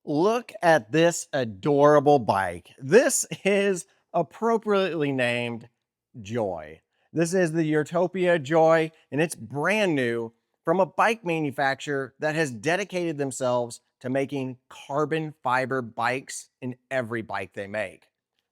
Look at this adorable bike. This is appropriately named Joy. This is the Urtopia Joy, and it's brand new from a bike manufacturer that has dedicated themselves to making carbon fiber bikes in every bike they make.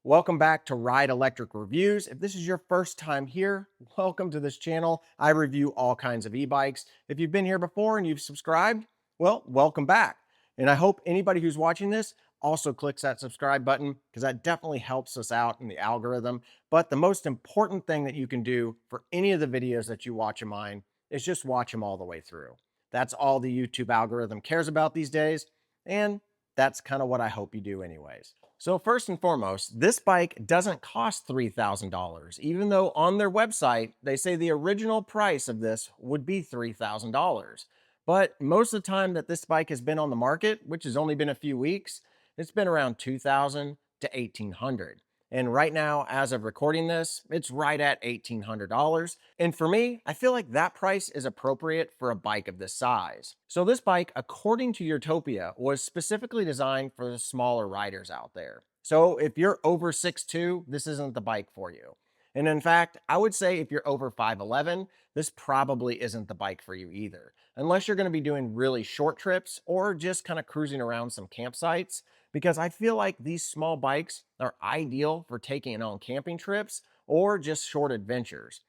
Welcome back to Ride Electric Reviews. If this is your first time here, welcome to this channel. I review all kinds of e-bikes. If you've been here before and you've subscribed, well, welcome back. And I hope anybody who's watching this also clicks that subscribe button because that definitely helps us out in the algorithm. But the most important thing that you can do for any of the videos that you watch of mine is just watch them all the way through. That's all the YouTube algorithm cares about these days. And that's kind of what I hope you do anyways. So first and foremost, this bike doesn't cost $3,000, even though on their website, they say the original price of this would be $3,000. But most of the time that this bike has been on the market, which has only been a few weeks, it's been around $2,000 to $1,800. And right now, as of recording this, it's right at $1,800. And for me, I feel like that price is appropriate for a bike of this size. So this bike, according to Urtopia, was specifically designed for the smaller riders out there. So if you're over 6'2", this isn't the bike for you. And in fact, I would say if you're over 5'11", this probably isn't the bike for you either, unless you're going to be doing really short trips or just kind of cruising around some campsites, because I feel like these small bikes are ideal for taking on camping trips or just short adventures.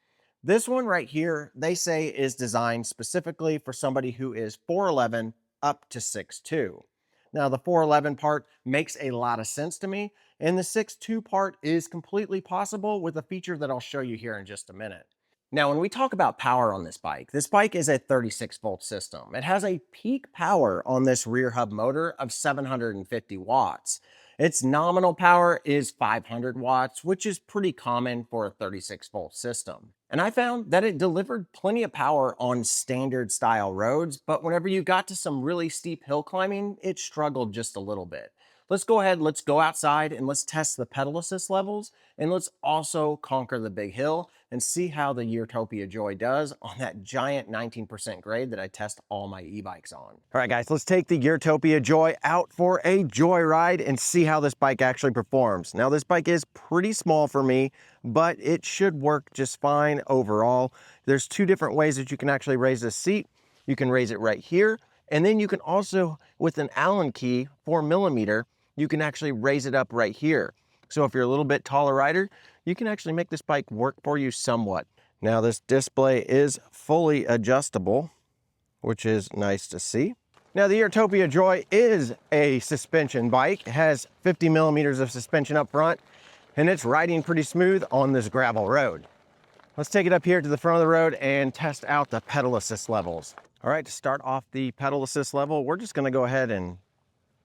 This one right here, they say is designed specifically for somebody who is 4'11" up to 6'2". Now the 4'11" part makes a lot of sense to me, and the 6'2" part is completely possible with a feature that I'll show you here in just a minute. Now, when we talk about power on this bike is a 36-volt system. It has a peak power on this rear hub motor of 750 watts. Its nominal power is 500 watts, which is pretty common for a 36-volt system. And I found that it delivered plenty of power on standard style roads, but whenever you got to some really steep hill climbing, it struggled just a little bit. Let's go ahead, let's go outside and let's test the pedal assist levels, and let's also conquer the big hill and see how the Urtopia Joy does on that giant 19% grade that I test all my e-bikes on. All right, guys, let's take the Urtopia Joy out for a joyride and see how this bike actually performs. Now, this bike is pretty small for me, but it should work just fine overall. There's two different ways that you can actually raise this seat. You can raise it right here, and then you can also, with an Allen key, 4mm, you can actually raise it up right here. So if you're a little bit taller rider, you can actually make this bike work for you somewhat. Now this display is fully adjustable, which is nice to see. Now the Urtopia Joy is a suspension bike. It has 50mm of suspension up front, and it's riding pretty smooth on this gravel road. Let's take it up here to the front of the road and test out the pedal assist levels. All right, to start off the pedal assist level, we're just gonna go ahead and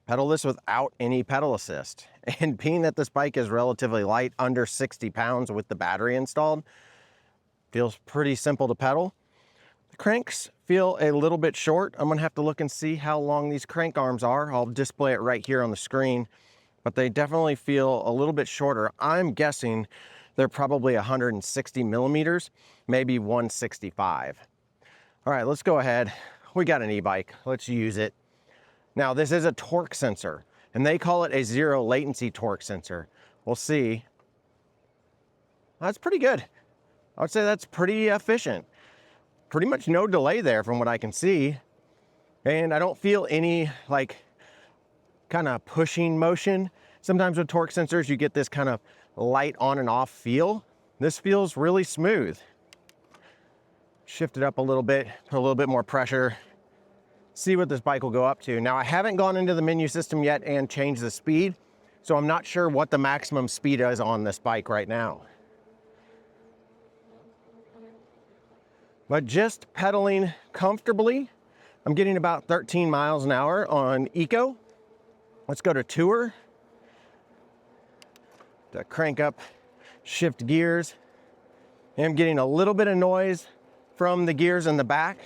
pedal this without any pedal assist. And being that this bike is relatively light, under 60 pounds with the battery installed, feels pretty simple to pedal. The cranks feel a little bit short. I'm gonna have to look and see how long these crank arms are. I'll display it right here on the screen, but they definitely feel a little bit shorter. I'm guessing they're probably 160mm, maybe 165. All right, let's go ahead. We got an e-bike, let's use it. Now this is a torque sensor, and they call it a zero latency torque sensor. We'll see. That's pretty good. I would say that's pretty efficient. Pretty much no delay there from what I can see. And I don't feel any like kind of pushing motion. Sometimes with torque sensors, you get this kind of light on and off feel. This feels really smooth. Shift it up a little bit, put a little bit more pressure. See what this bike will go up to. Now I haven't gone into the menu system yet and changed the speed, so I'm not sure what the maximum speed is on this bike right now. But just pedaling comfortably, I'm getting about 13 miles an hour on Eco. Let's go to Tour. To crank up, shift gears. I'm getting a little bit of noise from the gears in the back.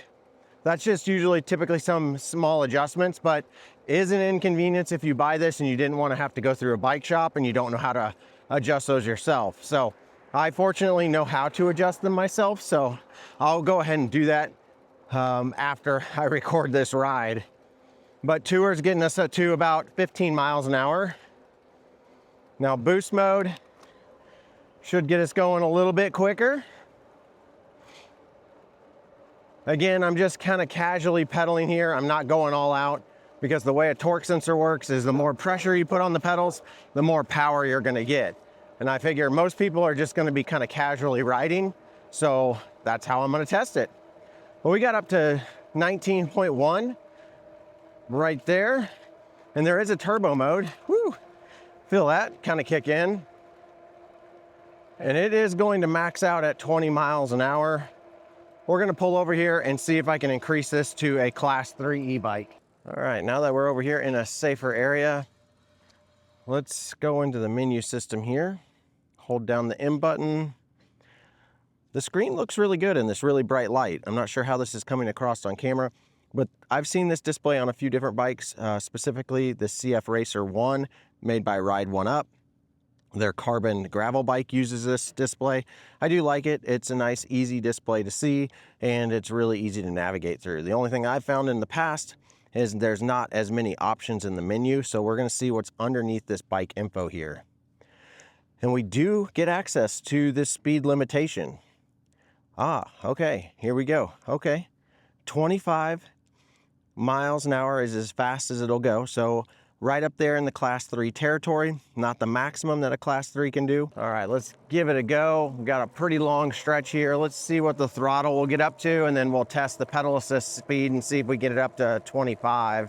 That's just usually typically some small adjustments, but is an inconvenience if you buy this and you didn't want to have to go through a bike shop and you don't know how to adjust those yourself. So I fortunately know how to adjust them myself, so I'll go ahead and do that after I record this ride. but tour is getting us up to about 15 miles an hour. Now boost mode should get us going a little bit quicker. Again, I'm just kind of casually pedaling here. I'm not going all out, because the way a torque sensor works is the more pressure you put on the pedals, the more power you're gonna get. And I figure most people are just gonna be kind of casually riding, so that's how I'm gonna test it. Well, we got up to 19.1 right there, and there is a turbo mode. Woo! Feel that kind of kick in. And it is going to max out at 20 miles an hour. We're gonna pull over here and see if I can increase this to a class 3 e-bike. All right, now that we're over here in a safer area, let's go into the menu system here. Hold down the M button. The screen looks really good in this really bright light. I'm not sure how this is coming across on camera, but I've seen this display on a few different bikes, specifically the CF Racer 1 made by Ride One Up. Their carbon gravel bike uses this display. I do like it. It's a nice, easy display to see, and it's really easy to navigate through. The only thing I've found in the past is there's not as many options in the menu, so we're gonna see what's underneath this bike info here. And we do get access to this speed limitation. Okay, here we go. Okay, 25 miles an hour is as fast as it'll go, so right up there in the class 3 territory, not the maximum that a class 3 can do. All right, let's give it a go. We've got a pretty long stretch here. Let's see what the throttle will get up to, and then we'll test the pedal assist speed and see if we get it up to 25.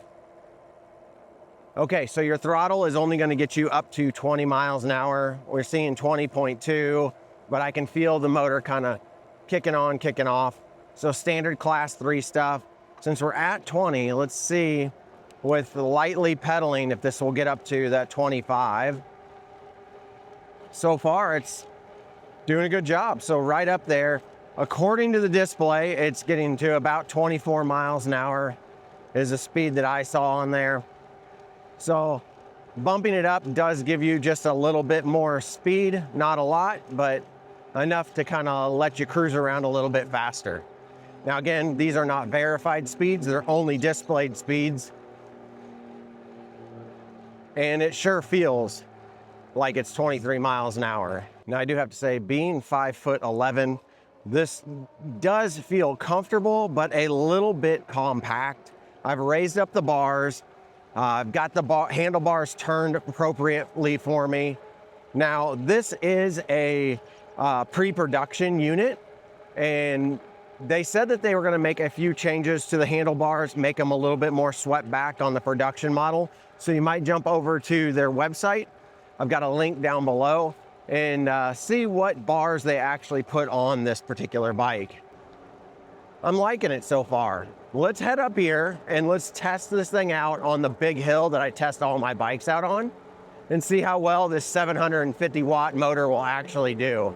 Okay, so your throttle is only gonna get you up to 20 miles an hour. We're seeing 20.2, but I can feel the motor kind of kicking on, kicking off. So standard class 3 stuff. Since we're at 20, let's see with lightly pedaling if this will get up to that 25. So far, it's doing a good job. So right up there, according to the display, it's getting to about 24 miles an hour is the speed that I saw on there. So bumping it up does give you just a little bit more speed, not a lot, but enough to kind of let you cruise around a little bit faster. Now again, these are not verified speeds, they're only displayed speeds. And it sure feels like it's 23 miles an hour. Now I do have to say, being 5'11", this does feel comfortable, but a little bit compact. I've raised up the bars. I've got the handlebars turned appropriately for me. Now this is a pre-production unit, and they said that they were gonna make a few changes to the handlebars, make them a little bit more swept back on the production model. So you might jump over to their website. I've got a link down below, and see what bars they actually put on this particular bike. I'm liking it so far. Let's head up here and let's test this thing out on the big hill that I test all my bikes out on, and see how well this 750 watt motor will actually do.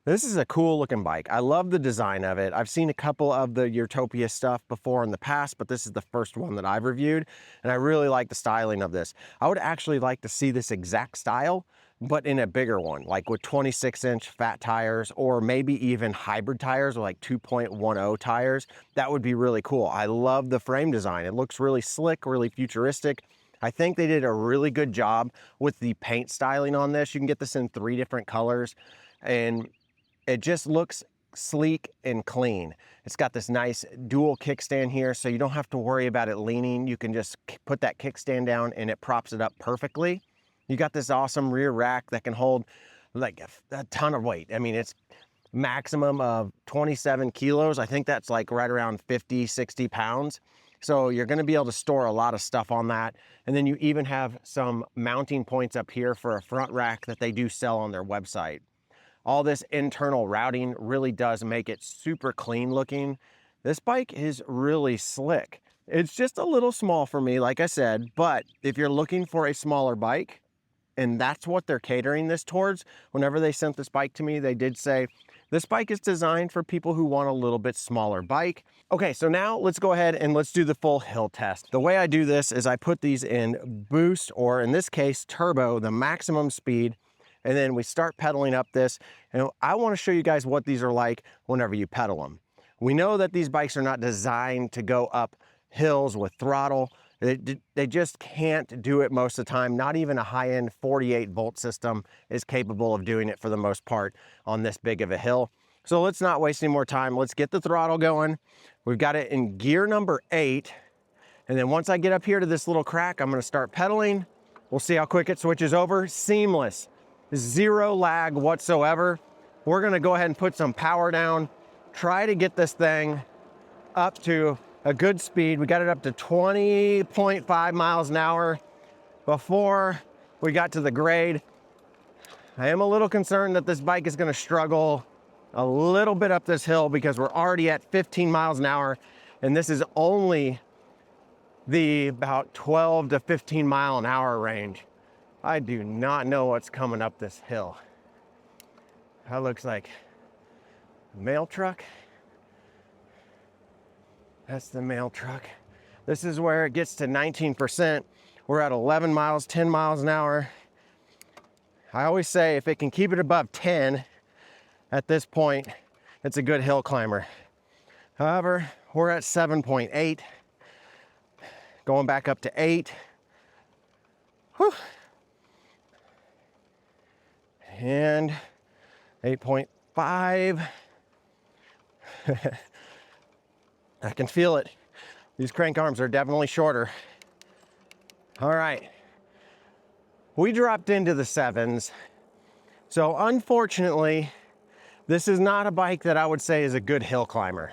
This is a cool looking bike. I love the design of it. I've seen a couple of the Urtopia stuff before in the past, but this is the first one that I've reviewed, and I really like the styling of this. I would actually like to see this exact style, but in a bigger one, like with 26-inch fat tires, or maybe even hybrid tires with like 2.10 tires. That would be really cool. I love the frame design. It looks really slick, really futuristic. I think they did a really good job with the paint styling on this. You can get this in 3 different colors, and it just looks sleek and clean. It's got this nice dual kickstand here, so you don't have to worry about it leaning. You can just put that kickstand down and it props it up perfectly. You got this awesome rear rack that can hold like a ton of weight. I mean, it's maximum of 27 kilos. I think that's like right around 50, 60 pounds. So you're gonna be able to store a lot of stuff on that. And then you even have some mounting points up here for a front rack that they do sell on their website. All this internal routing really does make it super clean looking. This bike is really slick. It's just a little small for me, like I said, but if you're looking for a smaller bike, and that's what they're catering this towards, whenever they sent this bike to me, they did say, this bike is designed for people who want a little bit smaller bike. Okay, so now let's go ahead and let's do the full hill test. The way I do this is I put these in boost, or in this case, turbo, the maximum speed, and then we start pedaling up this. And I want to show you guys what these are like whenever you pedal them. We know that these bikes are not designed to go up hills with throttle. They just can't do it most of the time. Not even a high-end 48-volt system is capable of doing it for the most part on this big of a hill. So let's not waste any more time. Let's get the throttle going. We've got it in gear number 8. And then once I get up here to this little crack, I'm gonna start pedaling. We'll see how quick it switches over. Seamless, zero lag whatsoever. We're gonna go ahead and put some power down, try to get this thing up to a good speed. We got it up to 20.5 miles an hour before we got to the grade. I am a little concerned that this bike is gonna struggle a little bit up this hill because we're already at 15 miles an hour, and this is only the about 12 to 15 mile an hour range. I do not know what's coming up this hill. That looks like a mail truck. That's the mail truck. This is where it gets to 19%. We're at 11 miles, 10 miles an hour. I always say if it can keep it above 10 at this point, it's a good hill climber. However, we're at 7.8. Going back up to 8. Whew. And 8.5. I can feel it. These crank arms are definitely shorter. All right. We dropped into the 7s. So unfortunately, this is not a bike that I would say is a good hill climber.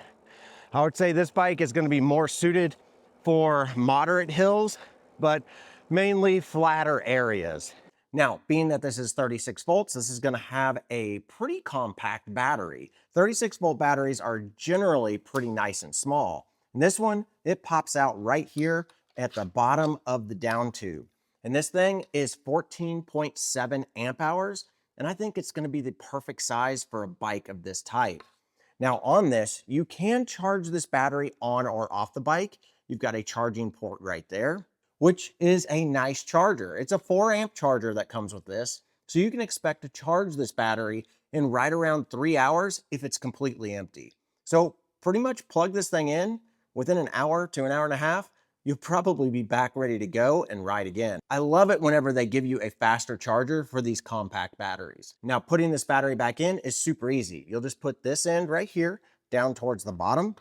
I would say this bike is going to be more suited for moderate hills, but mainly flatter areas. Now, being that this is 36 volts, this is going to have a pretty compact battery. 36-volt batteries are generally pretty nice and small. And this one, it pops out right here at the bottom of the down tube. And this thing is 14.7 amp hours, and I think it's going to be the perfect size for a bike of this type. Now on this, you can charge this battery on or off the bike. You've got a charging port right there, which is a nice charger. It's a 4 amp charger that comes with this. So you can expect to charge this battery in right around 3 hours if it's completely empty. So pretty much plug this thing in within an hour to an hour and a half, you'll probably be back ready to go and ride again. I love it whenever they give you a faster charger for these compact batteries. Now putting this battery back in is super easy. You'll just put this end right here down towards the bottom.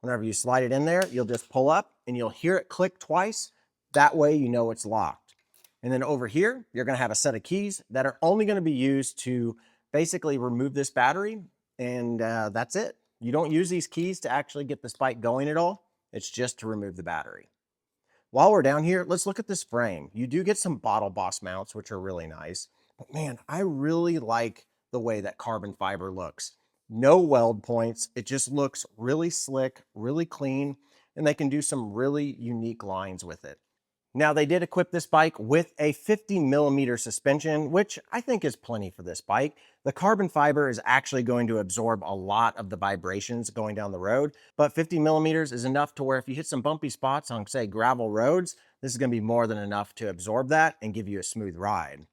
Whenever you slide it in there, you'll just pull up and you'll hear it click twice. That way you know it's locked. And then over here, you're gonna have a set of keys that are only gonna be used to basically remove this battery, and that's it. You don't use these keys to actually get this bike going at all. It's just to remove the battery. While we're down here, let's look at this frame. You do get some Bottle Boss mounts, which are really nice. But man, I really like the way that carbon fiber looks. No weld points. It just looks really slick, really clean, and they can do some really unique lines with it. Now, they did equip this bike with a 50mm suspension, which I think is plenty for this bike. The carbon fiber is actually going to absorb a lot of the vibrations going down the road, but 50mm is enough to where if you hit some bumpy spots on, say, gravel roads, this is going to be more than enough to absorb that and give you a smooth ride.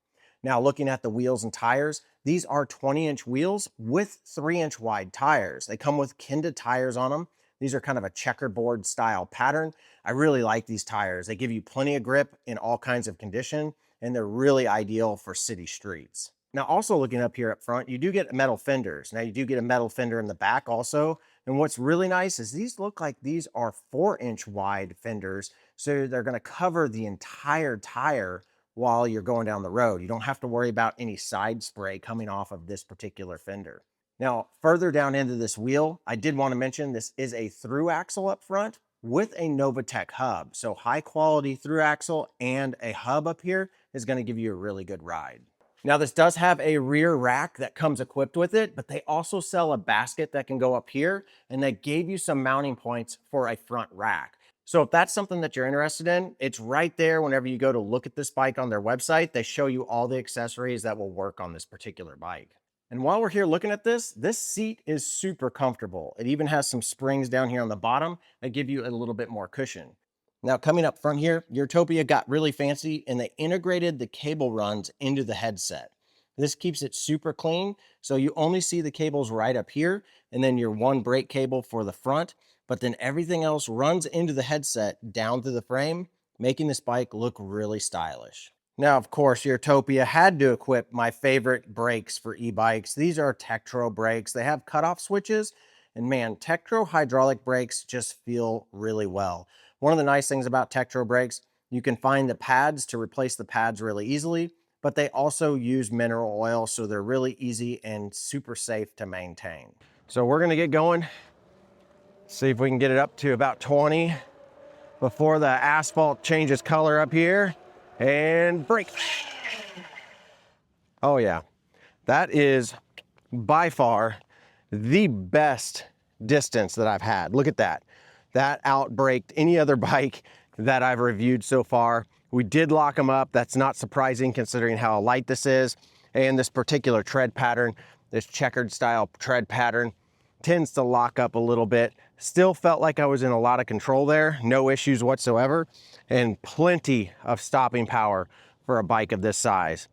Now, looking at the wheels and tires, these are 20-inch wheels with 3-inch wide tires. They come with Kenda tires on them. These are kind of a checkerboard style pattern. I really like these tires. They give you plenty of grip in all kinds of condition, and they're really ideal for city streets. Now, also looking up here up front, you do get metal fenders. Now, you do get a metal fender in the back also. And what's really nice is these look like these are 4-inch wide fenders. So they're gonna cover the entire tire while you're going down the road. You don't have to worry about any side spray coming off of this particular fender. Now, further down into this wheel, I did want to mention this is a through axle up front with a Novatech hub. So high quality through axle and a hub up here is going to give you a really good ride. Now, this does have a rear rack that comes equipped with it, but they also sell a basket that can go up here, and they gave you some mounting points for a front rack. So if that's something that you're interested in, it's right there whenever you go to look at this bike on their website. They show you all the accessories that will work on this particular bike. And while we're here looking at this seat is super comfortable. It even has some springs down here on the bottom that give you a little bit more cushion. Now, coming up front here, Urtopia got really fancy and they integrated the cable runs into the headset. This keeps it super clean, so you only see the cables right up here, and then your one brake cable for the front. but then everything else runs into the headset down through the frame, making this bike look really stylish. Now, of course, Urtopia had to equip my favorite brakes for e-bikes. These are Tektro brakes. They have cutoff switches, and man, Tektro hydraulic brakes just feel really well. One of the nice things about Tektro brakes, you can find the pads to replace the pads really easily, but they also use mineral oil, so they're really easy and super safe to maintain. So we're gonna get going, see if we can get it up to about 20 before the asphalt changes color up here, and brake. Oh yeah, that is by far the best distance that I've had. Look at that. That outbraked any other bike that I've reviewed so far. We did lock them up. That's not surprising considering how light this is. And this particular tread pattern, this checkered style tread pattern, tends to lock up a little bit. Still felt like I was in a lot of control there. No issues whatsoever. And plenty of stopping power for a bike of this size.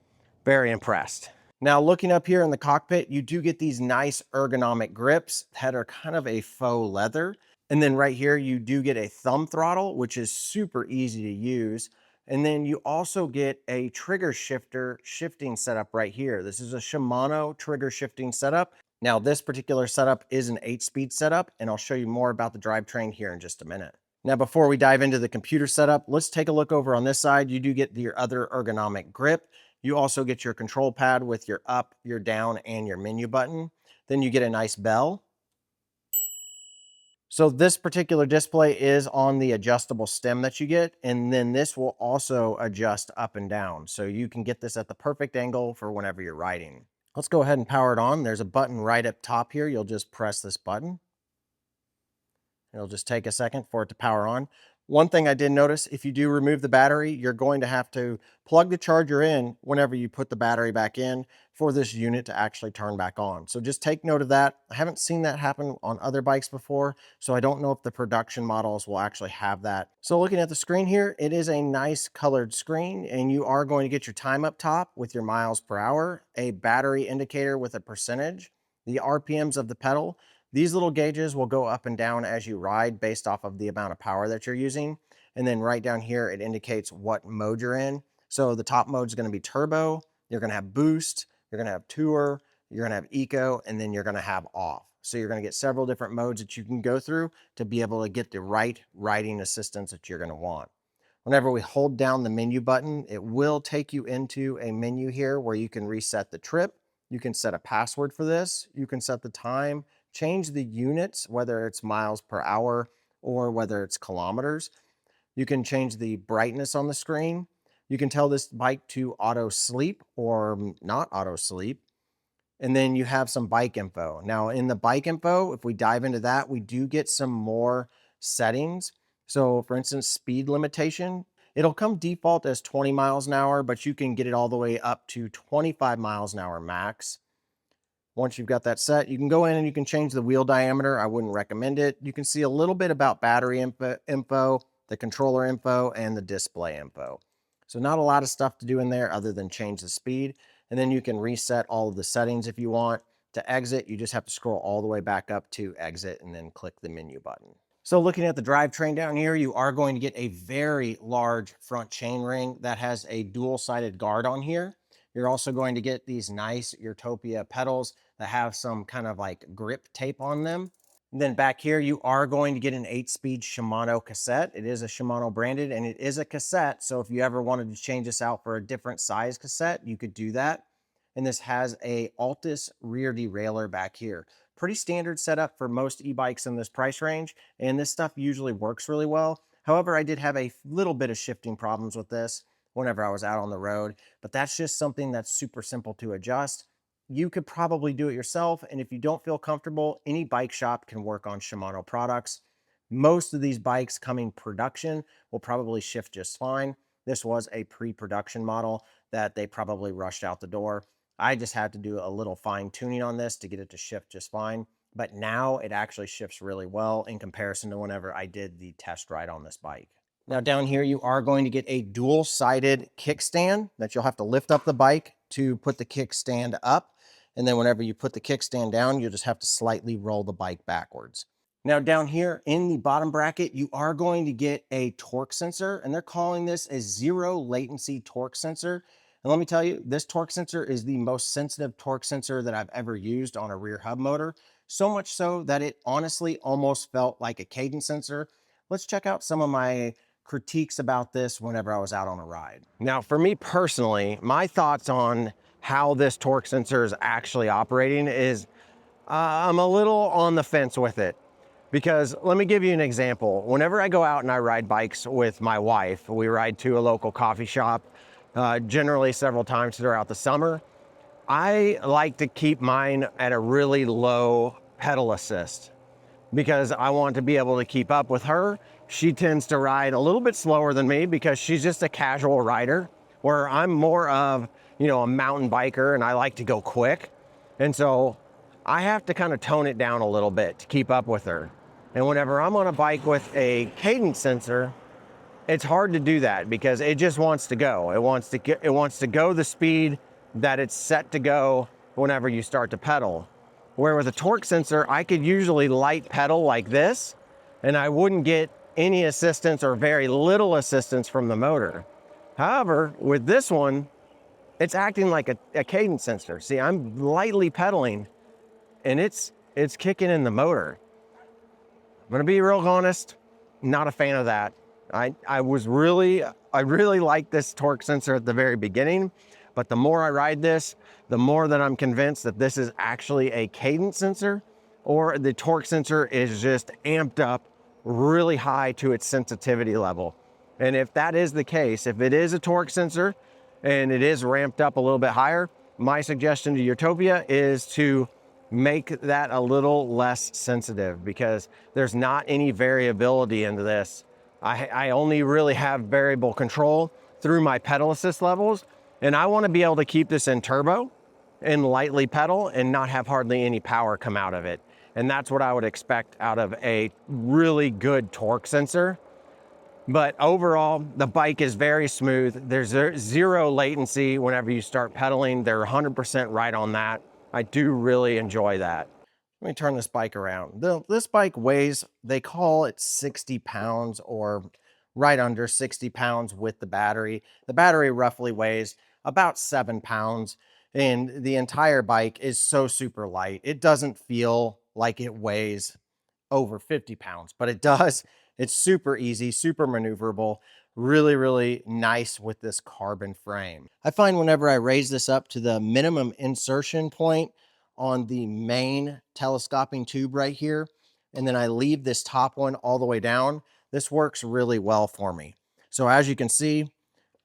Very impressed. Now looking up here in the cockpit, you do get these nice ergonomic grips that are kind of a faux leather. And then right here, you do get a thumb throttle, which is super easy to use. And then you also get a trigger shifter shifting setup right here. This is a Shimano trigger shifting setup. Now this particular setup is an 8-speed setup, and I'll show you more about the drivetrain here in just a minute. Now, before we dive into the computer setup, let's take a look over on this side. You do get your other ergonomic grip. You also get your control pad with your up, your down, and your menu button. Then you get a nice bell. So this particular display is on the adjustable stem that you get, and then this will also adjust up and down. So you can get this at the perfect angle for whenever you're riding. Let's go ahead and power it on. There's a button right up top here. You'll just press this button. It'll just take a second for it to power on. One thing I did notice, if you do remove the battery, you're going to have to plug the charger in whenever you put the battery back in for this unit to actually turn back on. So just take note of that. I haven't seen that happen on other bikes before, so I don't know if the production models will actually have that. So looking at the screen here, it is a nice colored screen, and you are going to get your time up top with your miles per hour, a battery indicator with a percentage, the RPMs of the pedal. These little gauges will go up and down as you ride based off of the amount of power that you're using. And then right down here, it indicates what mode you're in. So the top mode is going to be turbo. You're going to have boost. You're going to have tour. You're going to have eco, and then you're going to have off. So you're going to get several different modes that you can go through to be able to get the right riding assistance that you're going to want. Whenever we hold down the menu button, it will take you into a menu here where you can reset the trip. You can set a password for this. You can set the time, change the units, whether it's miles per hour or whether it's kilometers. You can change the brightness on the screen. You can tell this bike to auto sleep or not auto sleep. And then you have some bike info. Now in the bike info, if we dive into that, we do get some more settings. So for instance, speed limitation, it'll come default as 20 miles an hour, but you can get it all the way up to 25 miles an hour max. Once you've got that set, you can go in and you can change the wheel diameter. I wouldn't recommend it. You can see a little bit about battery info, the controller info, and the display info. So not a lot of stuff to do in there other than change the speed. And then you can reset all of the settings if you want. To exit, you just have to scroll all the way back up to exit and then click the menu button. So looking at the drivetrain down here, you are going to get a very large front chainring that has a dual-sided guard on here. You're also going to get these nice Urtopia pedals that have some kind of like grip tape on them. And then back here, you are going to get an 8-speed Shimano cassette. It is a Shimano branded and it is a cassette. So if you ever wanted to change this out for a different size cassette, you could do that. And this has a Altus rear derailleur back here. Pretty standard setup for most e-bikes in this price range. And this stuff usually works really well. However, I did have a little bit of shifting problems with this whenever I was out on the road, but that's just something that's super simple to adjust. You could probably do it yourself, and if you don't feel comfortable, any bike shop can work on Shimano products. Most of these bikes coming production will probably shift just fine. This was a pre-production model that they probably rushed out the door. I just had to do a little fine tuning on this to get it to shift just fine, but now it actually shifts really well in comparison to whenever I did the test ride on this bike. Now down here, you are going to get a dual-sided kickstand that you'll have to lift up the bike to put the kickstand up. And then whenever you put the kickstand down, you'll just have to slightly roll the bike backwards. Now down here in the bottom bracket, you are going to get a torque sensor, and they're calling this a zero latency torque sensor. And let me tell you, this torque sensor is the most sensitive torque sensor that I've ever used on a rear hub motor. So much so that it honestly almost felt like a cadence sensor. Let's check out some of my critiques about this whenever I was out on a ride. Now, for me personally, my thoughts on how this torque sensor is actually operating is I'm a little on the fence with it. Because let me give you an example. Whenever I go out and I ride bikes with my wife, we ride to a local coffee shop, generally several times throughout the summer. I like to keep mine at a really low pedal assist because I want to be able to keep up with her. She tends to ride a little bit slower than me because she's just a casual rider, where I'm more of, a mountain biker and I like to go quick. And so I have to kind of tone it down a little bit to keep up with her. And whenever I'm on a bike with a cadence sensor, it's hard to do that because it just wants to go. It wants to go the speed that it's set to go whenever you start to pedal. Where with a torque sensor, I could usually light pedal like this, and I wouldn't get any assistance or very little assistance from the motor. However, with this one, it's acting like a cadence sensor. See, I'm lightly pedaling, and it's kicking in the motor. I'm gonna be real honest, not a fan of that. I really liked this torque sensor at the very beginning, but the more I ride this, the more that I'm convinced that this is actually a cadence sensor, or the torque sensor is just amped up really high to its sensitivity level. And if that is the case, if it is a torque sensor and it is ramped up a little bit higher, my suggestion to Urtopia is to make that a little less sensitive, because there's not any variability into this. I only really have variable control through my pedal assist levels, and I want to be able to keep this in turbo and lightly pedal and not have hardly any power come out of it. And that's what I would expect out of a really good torque sensor. But overall, the bike is very smooth. There's zero latency whenever you start pedaling. They're 100% right on that. I do really enjoy that. Let me turn this bike around. This bike weighs, they call it 60 pounds or right under 60 pounds with the battery. The battery roughly weighs about 7 pounds, and the entire bike is so super light. It doesn't feel like it weighs over 50 pounds, but it does. It's super easy, super maneuverable, really, really nice with this carbon frame. I find whenever I raise this up to the minimum insertion point on the main telescoping tube right here, and then I leave this top one all the way down, this works really well for me. So as you can see,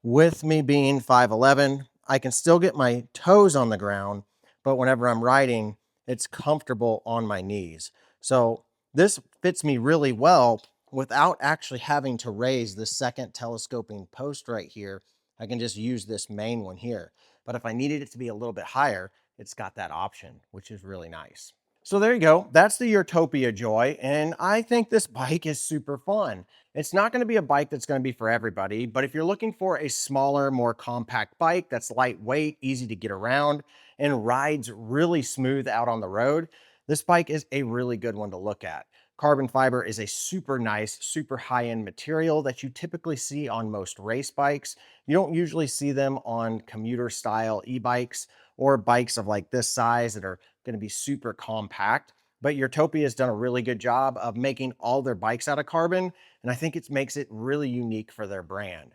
with me being 5'11", I can still get my toes on the ground, but whenever I'm riding, it's comfortable on my knees. So this fits me really well without actually having to raise the second telescoping post right here. I can just use this main one here. But if I needed it to be a little bit higher, it's got that option, which is really nice. So there you go. That's the Urtopia Joy, and I think this bike is super fun. It's not going to be a bike that's going to be for everybody, but if you're looking for a smaller, more compact bike that's lightweight, easy to get around, and rides really smooth out on the road, this bike is a really good one to look at. Carbon fiber is a super nice, super high-end material that you typically see on most race bikes. You don't usually see them on commuter style e-bikes or bikes of like this size that are going to be super compact. But Urtopia has done a really good job of making all their bikes out of carbon, and I think it makes it really unique for their brand.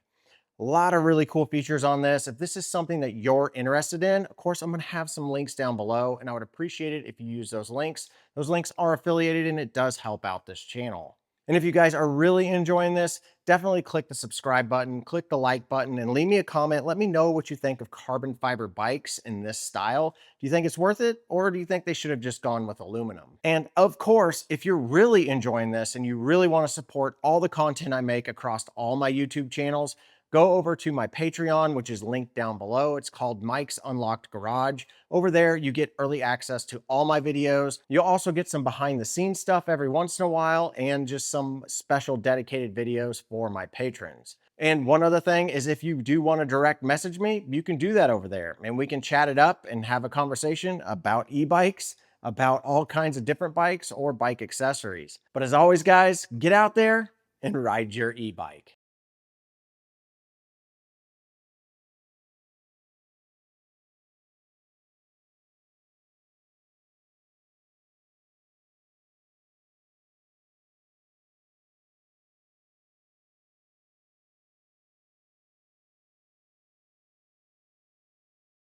A lot of really cool features on this. If this is something that you're interested in, of course, I'm going to have some links down below, and I would appreciate it if you use those links. Those links are affiliated, and it does help out this channel. And if you guys are really enjoying this, definitely click the subscribe button, click the like button, and leave me a comment. Let me know what you think of carbon fiber bikes in this style. Do you think it's worth it, or do you think they should have just gone with aluminum? And of course, if you're really enjoying this and you really want to support all the content I make across all my YouTube channels, go over to my Patreon, which is linked down below. It's called Mike's Unlocked Garage. Over there, you get early access to all my videos. You'll also get some behind the scenes stuff every once in a while, and just some special dedicated videos for my patrons. And one other thing is, if you do want to direct message me, you can do that over there, and we can chat it up and have a conversation about e-bikes, about all kinds of different bikes or bike accessories. But as always, guys, get out there and ride your e-bike.